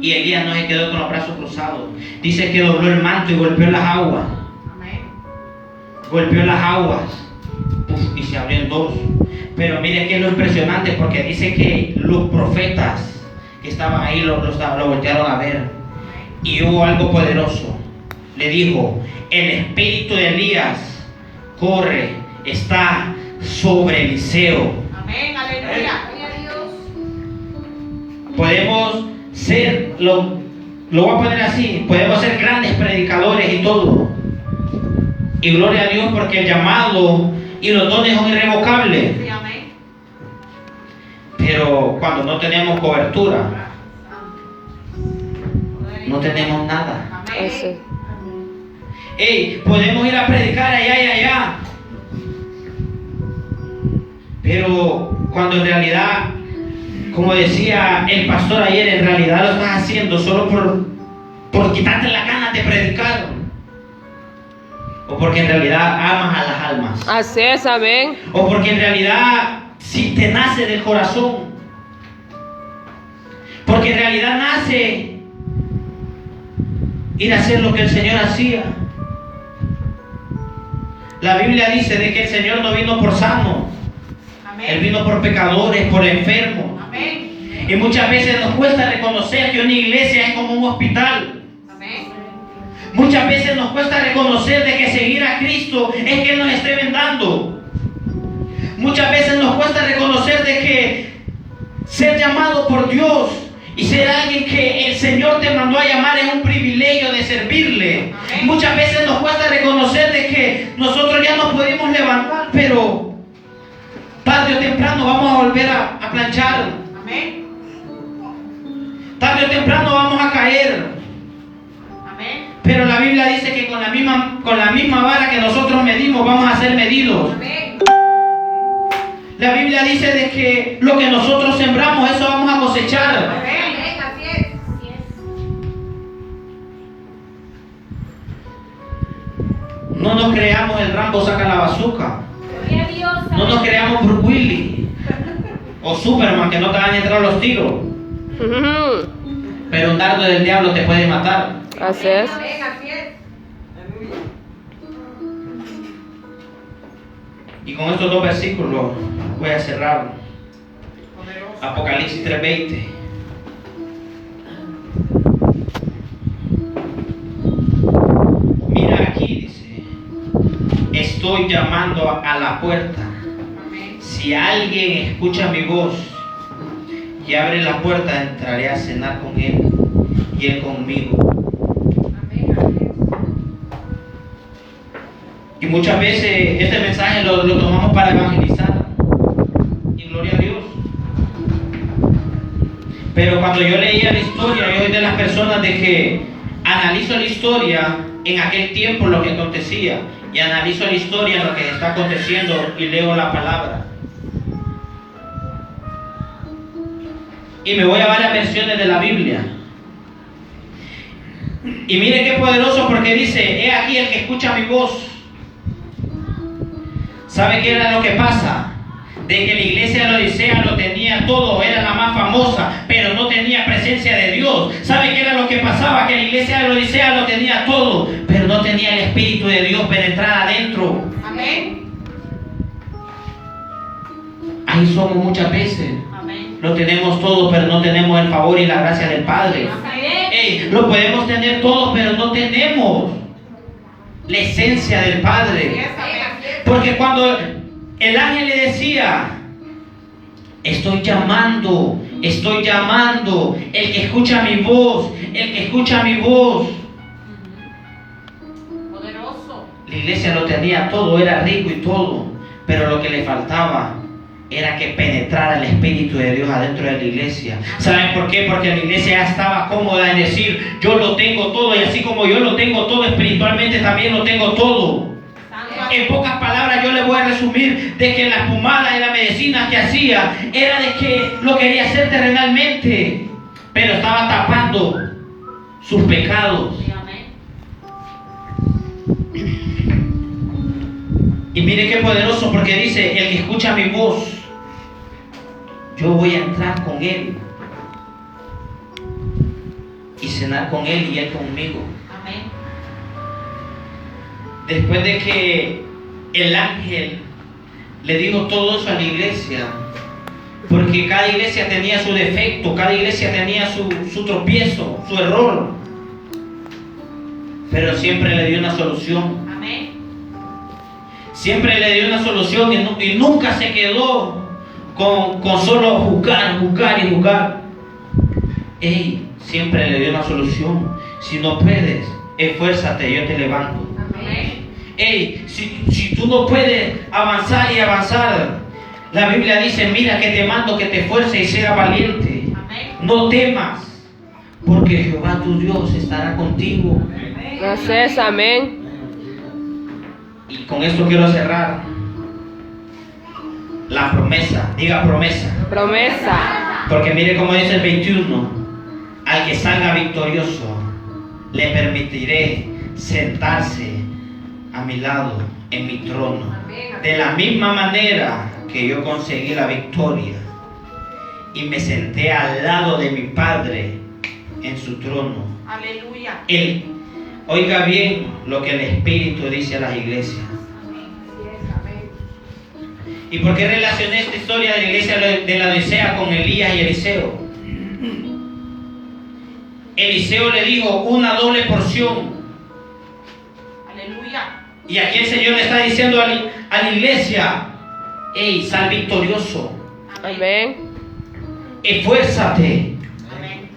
Y Elías no se quedó con los brazos cruzados. Dice que dobló el manto y golpeó las aguas. Golpeó las aguas. Y se abrió en dos. Pero mire que es lo impresionante, porque dice que los profetas que estaban ahí lo voltearon a ver. Y hubo algo poderoso. Le dijo: el espíritu de Elías corre, está sobre Eliseo. Amén, aleluya. Podemos ser, lo voy a poner así, podemos ser grandes predicadores y todo. Y gloria a Dios, porque el llamado y los dones son irrevocables. Sí, amén. Pero cuando no tenemos cobertura, no tenemos nada. Así. Podemos ir a predicar allá y allá, pero cuando en realidad, como decía el pastor ayer, en realidad lo estás haciendo solo por quitarte las ganas de predicar, o porque en realidad amas a las almas, Así es, amén. o porque en realidad si te nace del corazón, porque en realidad nace ir a hacer lo que el Señor hacía. La Biblia dice de que el Señor no vino por sanos. Él vino por pecadores, por enfermos. Amén. Y muchas veces nos cuesta reconocer que una iglesia es como un hospital. Amén. Muchas veces nos cuesta reconocer de que seguir a Cristo es que Él nos esté vendando. Muchas veces nos cuesta reconocer de que ser llamado por Dios y ser alguien que el Señor te mandó a llamar es un privilegio de servirle. Amén. Muchas veces nos cuesta reconocer de que nosotros ya nos podemos levantar, pero tarde o temprano vamos a volver a planchar. Amén. Tarde o temprano vamos a caer. Amén. Pero la Biblia dice que con la misma vara que nosotros medimos vamos a ser medidos. Amén. La Biblia dice de que lo que nosotros sembramos, eso vamos a cosechar. Amén. Así es. No nos creamos el Rambo saca la bazooka. Gloria a Dios. No nos creamos Bruce Willis o Superman, que no te van a entrar los tiros. Pero un dardo del diablo te puede matar. Así es. Amén. Así es. Y con estos dos versículos voy a cerrar. Apocalipsis 3:20. Mira aquí, dice: estoy llamando a la puerta. Amén. Si alguien escucha mi voz y abre la puerta, entraré a cenar con él y él conmigo. Amén. Así es. Y muchas veces este mensaje lo tomamos para evangelizar. Y gloria a Dios. Pero cuando yo leía la historia, yo soy de las personas de que analizo la historia en aquel tiempo, lo que acontecía, y analizo la historia en lo que está aconteciendo y leo la palabra. Y me voy a varias versiones de la Biblia. Y mire qué poderoso, porque dice: he aquí el que escucha mi voz. ¿Sabe qué era lo que pasa? De que la iglesia de la Odisea lo tenía todo, era la más famosa, pero no tenía presencia de Dios. ¿Sabe qué era lo que pasaba? Que la iglesia de la Odisea lo tenía todo, pero no tenía el Espíritu de Dios penetrar adentro. Amén. Ahí somos muchas veces. Amén. lo tenemos todo, pero no tenemos el favor y la gracia del Padre. Ey, lo podemos tener todo, pero no tenemos la esencia del Padre. Porque cuando el ángel le decía, estoy llamando, el que escucha mi voz, Poderoso. La iglesia lo tenía todo, era rico y todo, pero lo que le faltaba era que penetrara el Espíritu de Dios adentro de la iglesia. ¿Saben por qué? Porque la iglesia ya estaba cómoda en decir, yo lo tengo todo, y así como yo lo tengo todo, espiritualmente también lo tengo todo. En pocas palabras yo le voy a resumir de que la pomada y la medicina que hacía era de que lo quería hacer terrenalmente, pero estaba tapando sus pecados. Y mire qué poderoso, porque dice, el que escucha mi voz, yo voy a entrar con él y cenar con él y él conmigo. Amén. Después de que el ángel le dijo todo eso a la iglesia, porque cada iglesia tenía su defecto, cada iglesia tenía su tropiezo, su error, pero siempre le dio una solución. Amén. Siempre le dio una solución y nunca se quedó con solo juzgar. Ey, siempre le dio una solución. Si no puedes, esfuérzate, yo te levanto. Amén. Ey, si tú no puedes avanzar, la Biblia dice, mira que te mando que te esfuerces y seas valiente. Amén. No temas, porque Jehová tu Dios estará contigo. Así es, amén. Y con esto quiero cerrar. La promesa, diga promesa. Promesa. Porque mire cómo dice el 21. Al que salga victorioso, le permitiré sentarse a mi lado en mi trono. De la misma manera que yo conseguí la victoria y me senté al lado de mi Padre en su trono. Aleluya. Oiga bien lo que el Espíritu dice a las iglesias. ¿Y por qué relacioné esta historia de la iglesia de la Odisea con Elías y Eliseo? Eliseo le dijo una doble porción. Aleluya. Y aquí el Señor le está diciendo a la iglesia, hey, sal victorioso, Amén. esfuérzate. Amén.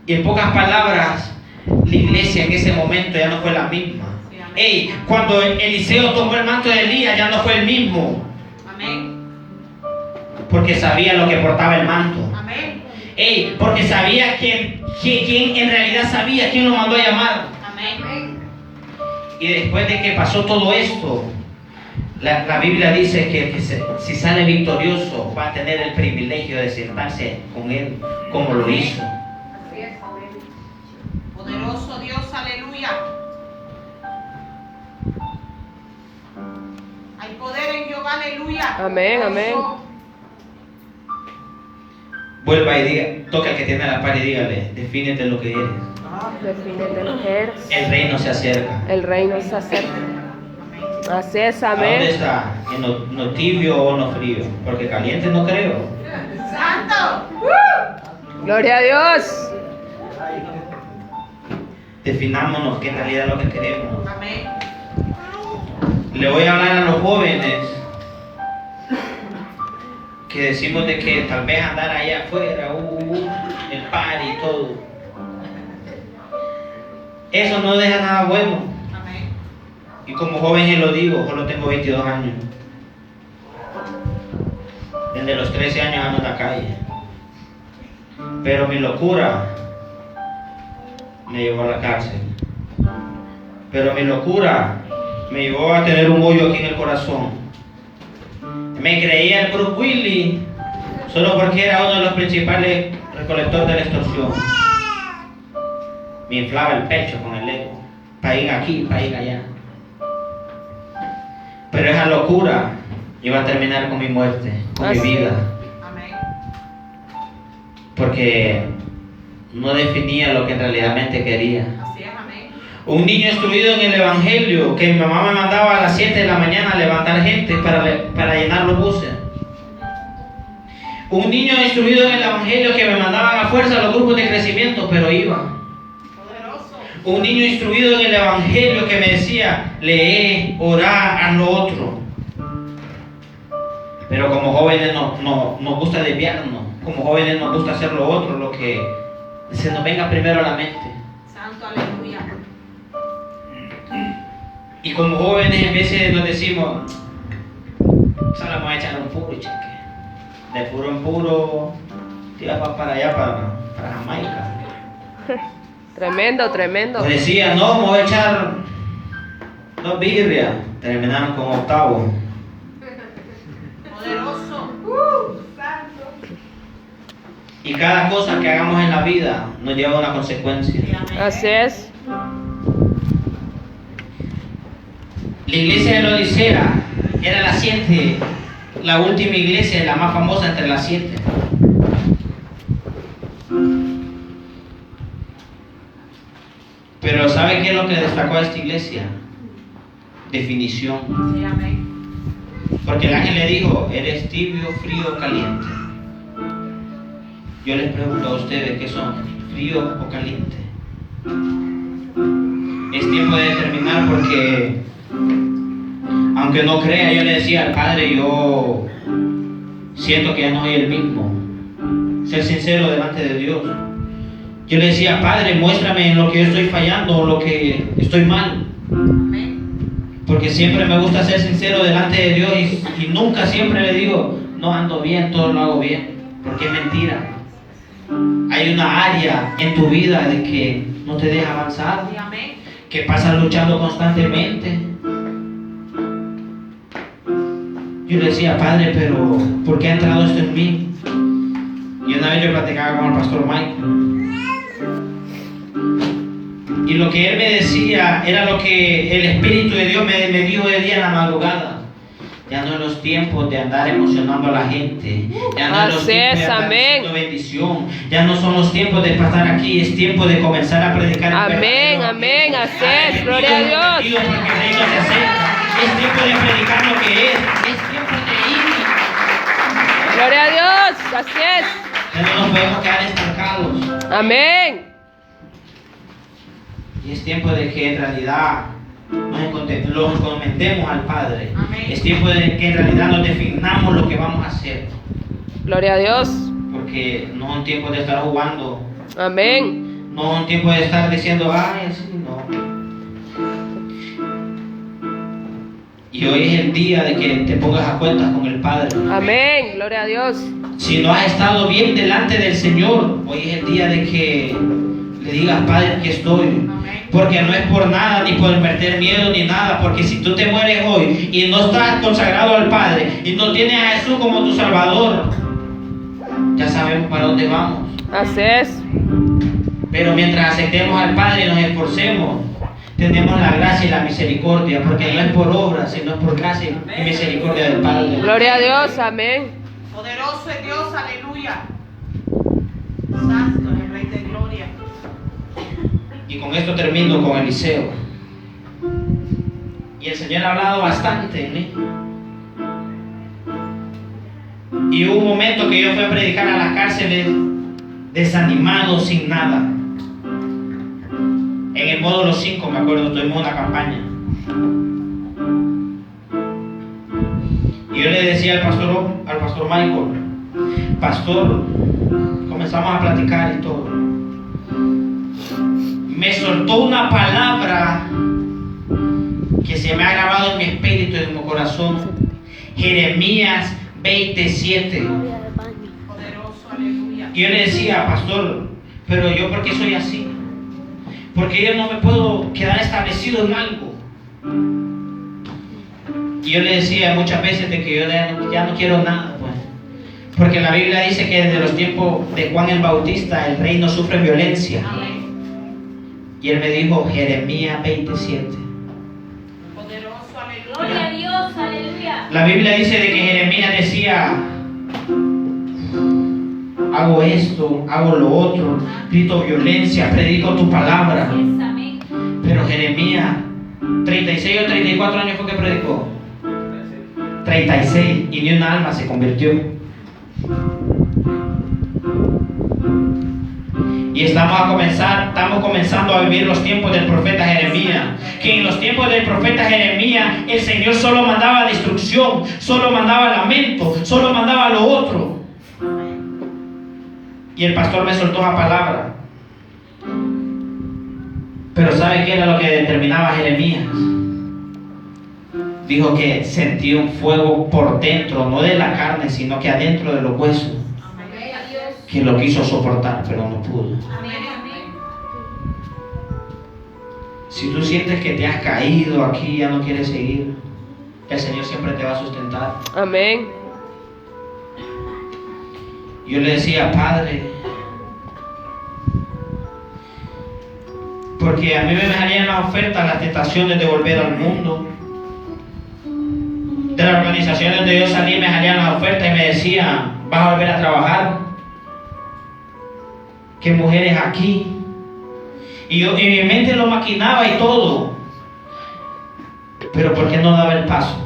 Y en pocas palabras, la iglesia en ese momento ya no fue la misma. Hey, cuando Eliseo tomó el manto de Elías ya no fue el mismo, Amén. porque sabía lo que portaba el manto. Amén. Hey, porque sabía quién en realidad sabía quién lo mandó a llamar. Amén. Y después de que pasó todo esto, la Biblia dice que si sale victorioso va a tener el privilegio de sentarse con él como lo hizo. Poderoso Dios, aleluya. Hay poder en Jehová, aleluya. Amén, amén. Vuelva y diga, toca al que tiene la par y dígale, defínete lo que eres. Defínete lo que eres. El reino se acerca. El reino se acerca. Así es, ¿A dónde amén. está? ¿En lo tibio o en lo frío? Porque caliente no creo. Santo. Gloria a Dios. Definámonos qué en realidad es lo que queremos. Amén. Le voy a hablar a los jóvenes que decimos de que tal vez andar allá afuera, el party y todo. Eso no deja nada bueno. Amén. Y como joven se lo digo, solo tengo 22 años. Desde los 13 años ando en la calle. Pero mi locura me llevó a la cárcel. Pero mi locura me llevó a tener un hoyo aquí en el corazón. Me creía el Bruce Willis solo porque era uno de los principales recolectores de la extorsión. Me inflaba el pecho con el ego, para ir aquí, para ir allá. Pero esa locura iba a terminar con mi muerte, con mi vida, Amén. porque no definía lo que realmente quería. Así es, amén. Un niño instruido en el Evangelio, que mi mamá me mandaba a las 7 de la mañana a levantar gente para llenar los buses. Un niño instruido en el Evangelio que me mandaban a fuerza a los grupos de crecimiento, pero iba. Un niño instruido en el Evangelio que me decía, lee, orar, haz lo otro. Pero como jóvenes nos gusta desviarnos. Como jóvenes nos gusta hacer lo otro, lo que se nos venga primero a la mente. Santo, aleluya. Y como jóvenes en veces nos decimos, solo vamos a echar un puro, cheque. De puro en puro, te vas para allá, para Jamaica. Tremendo, tremendo. Nos decía, no, me voy a echar 2 birrias. Terminaron con 8. Poderoso. Santo. Y cada cosa que hagamos en la vida nos lleva a una consecuencia. Así es. La iglesia de la Odisea era la 7, la última iglesia, la más famosa entre las 7. Pero ¿sabe qué es lo que destacó a esta iglesia? Definición. Sí, amén. Porque el ángel le dijo, ¿eres tibio, frío o caliente? Yo les pregunto a ustedes, ¿qué son? ¿Frío o caliente? Es tiempo de determinar porque, aunque no crea, yo le decía al Padre, yo siento que ya no soy el mismo. Ser sincero delante de Dios. Yo le decía, Padre, muéstrame en lo que yo estoy fallando o lo que estoy mal. Amén. Porque siempre me gusta ser sincero delante de Dios y nunca siempre le digo, no ando bien, todo lo hago bien. Porque es mentira. Hay una área en tu vida de que no te deja avanzar, Sí, amén. que pasas luchando constantemente. Yo le decía, Padre, pero ¿por qué ha entrado esto en mí? Y una vez yo platicaba con el pastor Michael. Y lo que él me decía era lo que el Espíritu de Dios me dijo de día en la madrugada. Ya no es los tiempos de andar emocionando a la gente. Ya no es los Así tiempos es, de andar amén. haciendo bendición. Ya no son los tiempos de pasar aquí. Es tiempo de comenzar a predicar el Amén, verdadero amén, evangelio. así es, gloria a Dios. Arrepentido porque el reino se acerca. Es tiempo de predicar lo que es. Es tiempo de ir. Gloria a Dios. Así es. Ya no nos podemos quedar estancados. Amén. Y es tiempo de que en realidad lo encomendemos al Padre. Amén. Es tiempo de que en realidad nos definamos lo que vamos a hacer. Gloria a Dios. Porque no es un tiempo de estar jugando. Amén. No es un tiempo de estar diciendo, ay, así no. Y hoy es el día de que te pongas a cuentas con el Padre. Amén. Gloria a Dios. Si no has estado bien delante del Señor, hoy es el día de que le digas, Padre, aquí estoy. Amén. Porque no es por nada, ni por meter miedo, ni nada. Porque si tú te mueres hoy y no estás consagrado al Padre y no tienes a Jesús como tu Salvador, ya sabemos para dónde vamos. Así es. Pero mientras aceptemos al Padre y nos esforcemos, tenemos la gracia y la misericordia. Porque no es por obra, sino es por gracia y misericordia del Padre. Gloria a Dios. Amén. Poderoso es Dios, aleluya. Santo es el Rey de Gloria. Y con esto termino con Eliseo. Y el Señor ha hablado bastante en mí. Y hubo un momento que yo fui a predicar a las cárceles desanimado, sin nada. En el módulo 5, me acuerdo, tuvimos una campaña. Y yo le decía al pastor Michael, pastor, comenzamos a platicar y todo. Me soltó una palabra que se me ha grabado en mi espíritu y en mi corazón. Jeremías 27. Poderoso, aleluya. Y yo le decía, pastor, pero yo ¿por qué soy así? Porque yo no me puedo quedar establecido en algo. Y yo le decía muchas veces de que yo ya no quiero nada, pues. Porque la Biblia dice que desde los tiempos de Juan el Bautista el reino sufre violencia. Amén. Y él me dijo, Jeremías 27. Poderoso, Gloria a aleluya. Dios, aleluya. La Biblia dice de que Jeremías decía, hago esto, hago lo otro, grito violencia, predico tu palabra. Así es, amén. Pero Jeremías, 36 o 34 años fue que predicó. 36, y ni una alma se convirtió. Y estamos comenzando a vivir los tiempos del profeta Jeremías. Que en los tiempos del profeta Jeremías el Señor solo mandaba destrucción, solo mandaba lamento, solo mandaba lo otro. Y el pastor me soltó esa palabra. Pero ¿sabe qué era lo que determinaba Jeremías? Dijo que sentía un fuego por dentro, no de la carne, sino que adentro de los huesos. Que lo quiso soportar, pero no pudo. Si tú sientes que te has caído aquí, ya no quieres seguir, el Señor siempre te va a sustentar. Amén. Yo le decía, Padre, porque a mí me salían las ofertas, las tentaciones de volver al mundo. De la organización donde yo salí me salían las ofertas y me decían, vas a volver a trabajar. ¿Qué mujeres aquí? Y yo en mi mente lo maquinaba y todo. Pero ¿por qué no daba el paso?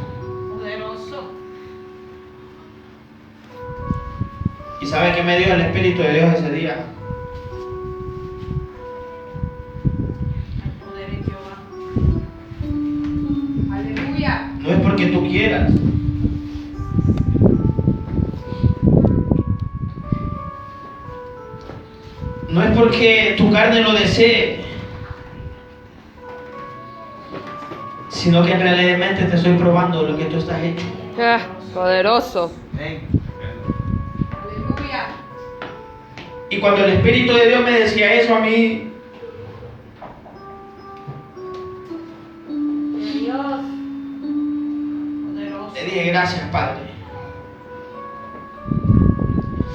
Poderoso. ¿Y sabe qué me dio el Espíritu de Dios ese día? El poder en Jehová. Aleluya. No es porque tú quieras. No es porque tu carne lo desee, sino que realmente te estoy probando lo que tú estás hecho. Ah, poderoso. Aleluya. Y cuando el Espíritu de Dios me decía eso a mí, Dios. Poderoso. le dije gracias, Padre.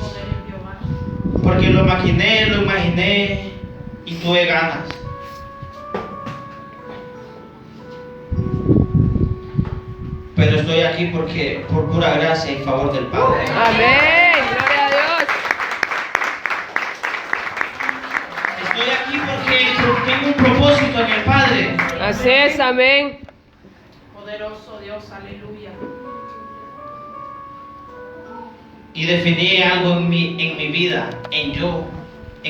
Poder en Jehová. Porque lo maquiné, lo imaginé y tuve ganas. Pero estoy aquí porque por pura gracia y favor del Padre. Amén. Gloria a Dios. Estoy aquí porque tengo un propósito en el Padre. Así es, amén. Poderoso Dios, aleluya. Y definí algo en mi vida, en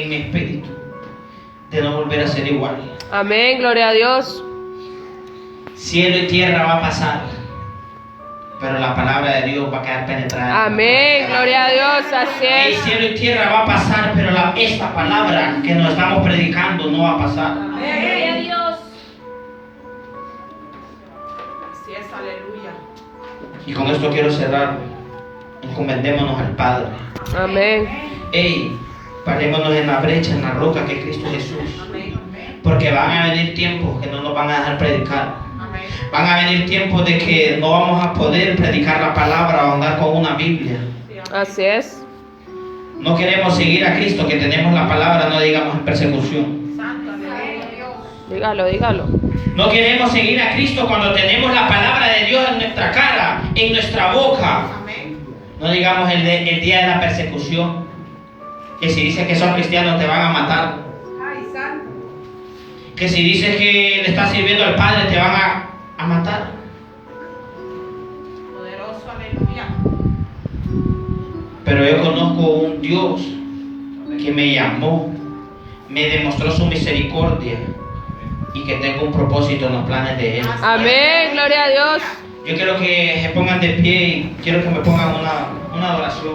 mi espíritu, de no volver a ser igual. Amén, gloria a Dios. Cielo y tierra va a pasar, pero la palabra de Dios va a quedar penetrada. Amén, gloria a Dios, así El es. cielo y tierra va a pasar, pero esta palabra que nos estamos predicando no va a pasar. Gloria a Dios. Así es, aleluya. Y con esto quiero cerrar. Encomendémonos al Padre. Amén. Ey, parémonos en la brecha, en la roca que es Cristo Jesús. Amén. Porque van a venir tiempos que no nos van a dejar predicar. Amén. Van a venir tiempos de que no vamos a poder predicar la palabra o andar con una Biblia. Sí, amén. Así es. No queremos seguir a Cristo, que tenemos la palabra, no digamos en persecución. Santo, aleluya. Dios. Dígalo, dígalo. No queremos seguir a Cristo cuando tenemos la palabra de Dios en nuestra cara, en nuestra boca. Amén. No digamos el día de la persecución, que si dices que son cristianos te van a matar. Ay, santo. Que si dices que le estás sirviendo al Padre te van a matar. Poderoso, aleluya. Pero yo conozco un Dios que me llamó, me demostró su misericordia y que tengo un propósito en los planes de Él. Amén, gloria a Dios. Yo quiero que se pongan de pie y quiero que me pongan una adoración.